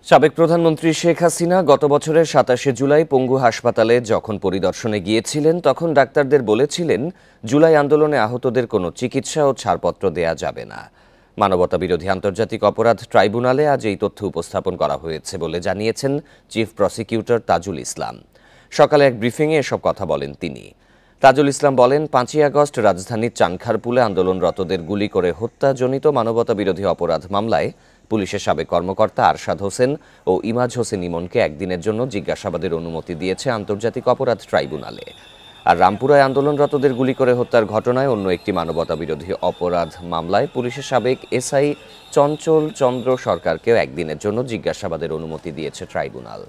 সাবেক প্রধানমন্ত্রী শেখ হাসিনা গত বছরের ২৭শে জুলাই পঙ্গু হাসপাতালে যখন পরিদর্শনে গিয়েছিলেন তখন ডাক্তারদের বলেছিলেন জুলাই আন্দোলনে আহতদের কোনো চিকিৎসা ও ছাড়পত্র দেয়া যাবে না। মানবতাবিরোধী আন্তর্জাতিক অপরাধ ট্রাইব্যুনালে আজ এই তথ্য উপস্থাপন করা হয়েছে বলে জানিয়েছেন চিফ প্রসিকিউটর তাজুল ইসলাম। সকালে এক ব্রিফিংয়ে এসব কথা বলেন তিনি। তাজুল ইসলাম বলেন, ৫ই আগস্ট রাজধানীর চানখারপুলে আন্দোলনরতদের গুলি করে হত্যাজনিত মানবতাবিরোধী অপরাধ মামলায় পুলিশের সাবেক কর্মকর্তা আরশাদ হোসেন ও ইমাজ হোসেন ইমনকে একদিনের জন্য জিজ্ঞাসাবাদের অনুমতি দিয়েছে আন্তর্জাতিক অপরাধ ট্রাইব্যুনালে। আর রামপুরায় আন্দোলনরতদের গুলি করে হত্যার ঘটনায় অন্য একটি মানবতাবিরোধী অপরাধ মামলায় পুলিশের সাবেক এসআই চঞ্চল চন্দ্র সরকারকেও একদিনের জন্য জিজ্ঞাসাবাদের অনুমতি দিয়েছে ট্রাইব্যুনাল।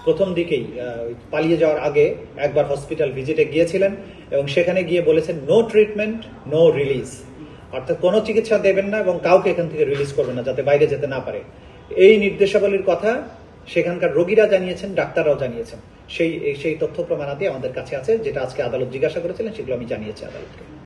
প্রথম দিকেই পালিয়ে যাওয়ার আগে একবার হসপিটাল ভিজিটে গিয়েছিলেন এবং সেখানে গিয়ে বলেছেন নো ট্রিটমেন্ট নো রিলিজ, অর্থাৎ কোনো চিকিৎসা দেবেন না এবং কাউকে এখান থেকে রিলিজ করবেন না যাতে বাইরে যেতে না পারে। এই নির্দেশাবলীর কথা সেখানকার রোগীরা জানিয়েছেন, ডাক্তাররাও জানিয়েছেন। সেই তথ্য প্রমাণাদি আমাদের কাছে আছে, যেটা আজকে আদালত জিজ্ঞাসা করেছিলেন সেগুলো আমি জানিয়েছি আদালতকে।